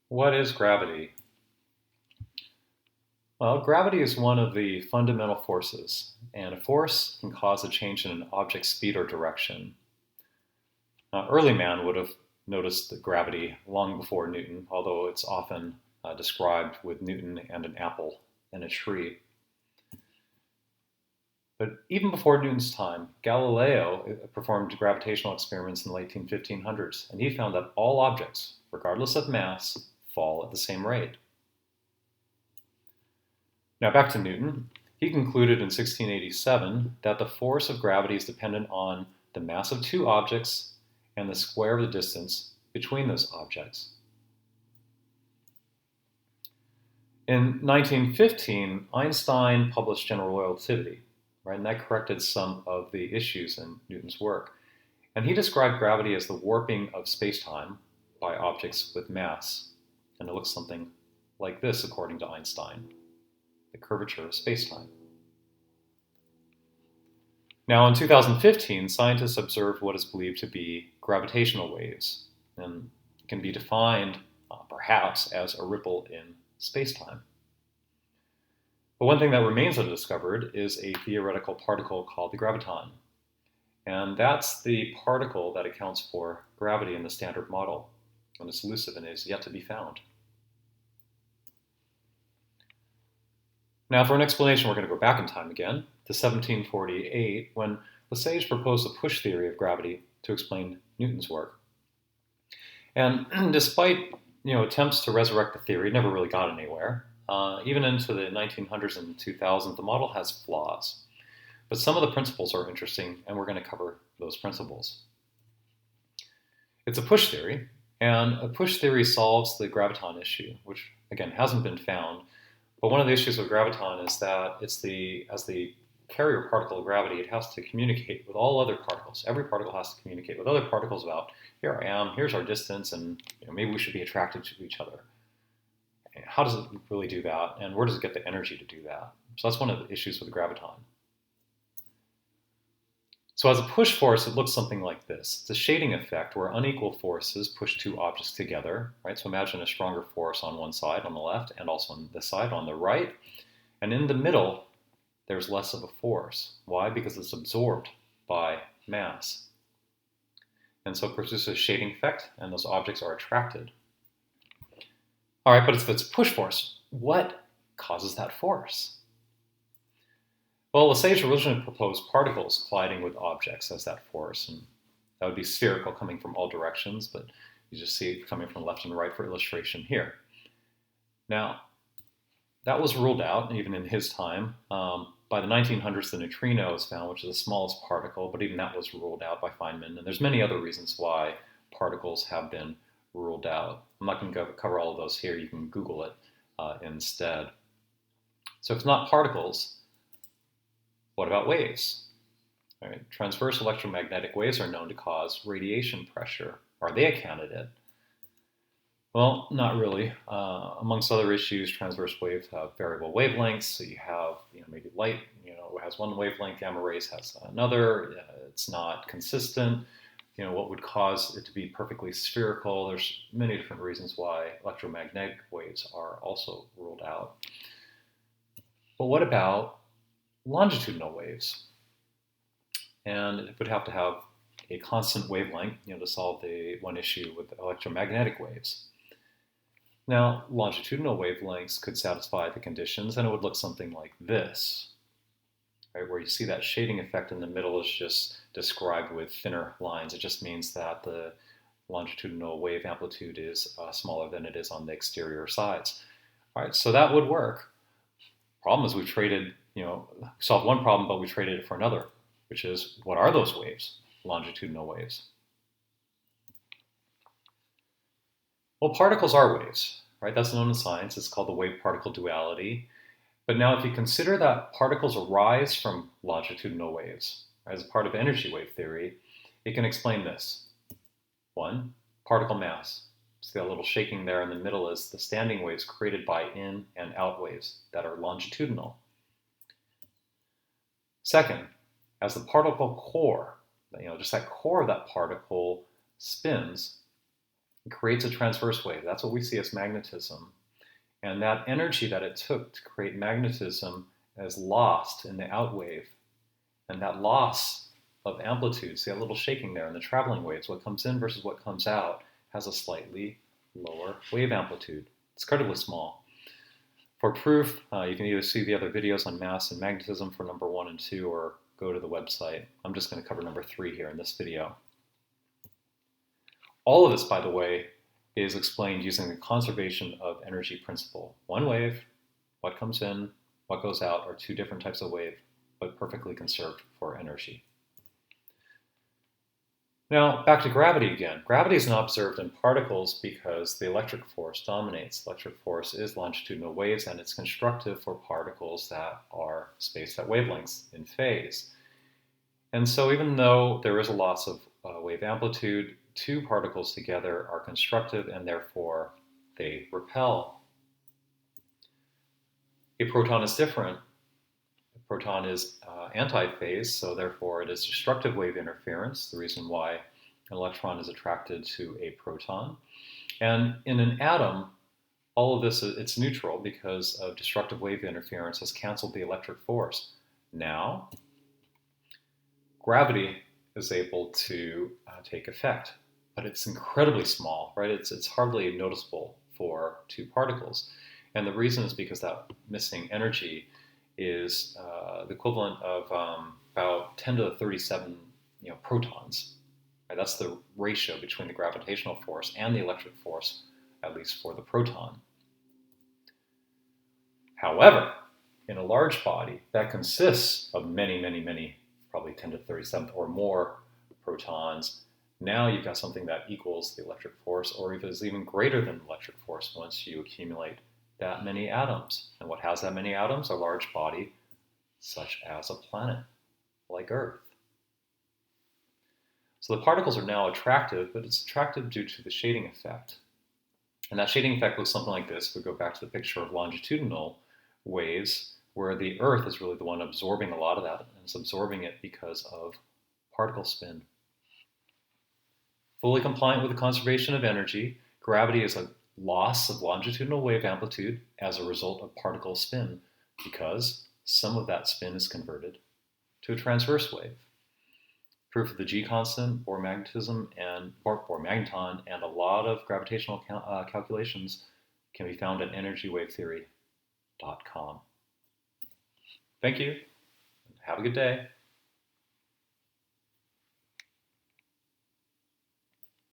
What is gravity? Well, gravity is one of the fundamental forces, and a force can cause a change in an object's speed or direction. Now, early man would have noticed the gravity long before Newton, although it's often described with Newton and an apple in a tree. But even before Newton's time, Galileo performed gravitational experiments in the late 1500s, and he found that all objects, regardless of mass, fall at the same rate. Now back to Newton. He concluded in 1687 that the force of gravity is dependent on the mass of two objects and the square of the distance between those objects. In 1915, Einstein published general relativity, right? And that corrected some of the issues in Newton's work. And he described gravity as the warping of space-time by objects with mass. And it looks something like this, according to Einstein: the curvature of spacetime. Now, in 2015, scientists observed what is believed to be gravitational waves, and can be defined, perhaps, as a ripple in spacetime. But one thing that remains undiscovered is a theoretical particle called the graviton. And that's the particle that accounts for gravity in the Standard Model, and it's elusive and is yet to be found. Now, for an explanation, we're going to go back in time again to 1748, when Lesage proposed the push theory of gravity to explain Newton's work. And despite attempts to resurrect the theory, it never really got anywhere. Even into the 1900s and 2000s, the model has flaws. But some of the principles are interesting, and we're going to cover those principles. It's a push theory, and a push theory solves the graviton issue, which, again, hasn't been found. But one of the issues with graviton is that as the carrier particle of gravity, it has to communicate with all other particles. Every particle has to communicate with other particles about, here I am, here's our distance, and maybe we should be attracted to each other. How does it really do that, and where does it get the energy to do that? So that's one of the issues with graviton. So as a push force, it looks something like this. It's a shading effect where unequal forces push two objects together, right? So imagine a stronger force on one side, on the left, and also on this side, on the right. And in the middle, there's less of a force. Why? Because it's absorbed by mass. And so it produces a shading effect, and those objects are attracted. All right, but if it's push force, what causes that force? Well, Lesage originally proposed particles colliding with objects as that force, and that would be spherical, coming from all directions, but you just see it coming from left and right for illustration here. Now, that was ruled out, even in his time. By the 1900s, the neutrino was found, which is the smallest particle, but even that was ruled out by Feynman, and there's many other reasons why particles have been ruled out. I'm not going to cover all of those here. You can Google it instead. So if it's not particles, what about waves? All right, transverse electromagnetic waves are known to cause radiation pressure. Are they a candidate? Well, not really. Amongst other issues, transverse waves have variable wavelengths. So you have, maybe light, has one wavelength, gamma rays has another. It's not consistent. What would cause it to be perfectly spherical? There's many different reasons why electromagnetic waves are also ruled out. But what about longitudinal waves? And it would have to have a constant wavelength, to solve the one issue with electromagnetic waves. Now, longitudinal wavelengths could satisfy the conditions, and it would look something like this, right? Where you see that shading effect in the middle is just described with thinner lines. It just means that the longitudinal wave amplitude is smaller than it is on the exterior sides. All right, so that would work. Problem is we've traded, solved one problem, but we traded it for another, which is, what are those waves? Longitudinal waves. Well, particles are waves, right? That's known in science. It's called the wave-particle duality. But now if you consider that particles arise from longitudinal waves, right, as part of energy wave theory, it can explain this. One, particle mass. See that little shaking there in the middle is the standing waves created by in and out waves that are longitudinal. Second, as the particle core, just that core of that particle spins, It creates a transverse wave. That's what we see as magnetism. And that energy that it took to create magnetism is lost in the out wave. And that loss of amplitude, see that little shaking there in the traveling waves, what comes in versus what comes out, has a slightly lower wave amplitude. It's incredibly small. For proof, you can either see the other videos on mass and magnetism for number 1 and 2, or go to the website. I'm just going to cover number 3 here in this video. All of this, by the way, is explained using the conservation of energy principle. One wave, what comes in, what goes out, are two different types of wave, but perfectly conserved for energy. Now, back to gravity again. Gravity is not observed in particles because the electric force dominates. Electric force is longitudinal waves, and it's constructive for particles that are spaced at wavelengths in phase. And so even though there is a loss of wave amplitude, two particles together are constructive, and therefore they repel. A proton is different. A proton is antiphase, so therefore it is destructive wave interference, the reason why an electron is attracted to a proton. And in an atom, all of this, it's neutral because of destructive wave interference has canceled the electric force. Now, gravity is able to take effect, but it's incredibly small, right? It's hardly noticeable for two particles. And the reason is because that missing energy is the equivalent of about 10 to the 37 protons. Right? That's the ratio between the gravitational force and the electric force, at least for the proton. However, in a large body that consists of many, probably 10 to the 37th or more protons, now you've got something that equals the electric force, or is even greater than the electric force once you accumulate that many atoms. And what has that many atoms? A large body, such as a planet, like Earth. So the particles are now attractive, but it's attractive due to the shading effect. And that shading effect looks something like this. We go back to the picture of longitudinal waves, where the Earth is really the one absorbing a lot of that, and it's absorbing it because of particle spin. Fully compliant with the conservation of energy, gravity is a loss of longitudinal wave amplitude as a result of particle spin, because some of that spin is converted to a transverse wave. Proof of the G constant, Bohr magnetism, and Bohr magneton, and a lot of gravitational calculations can be found at energywavetheory.com. Thank you. Have a good day.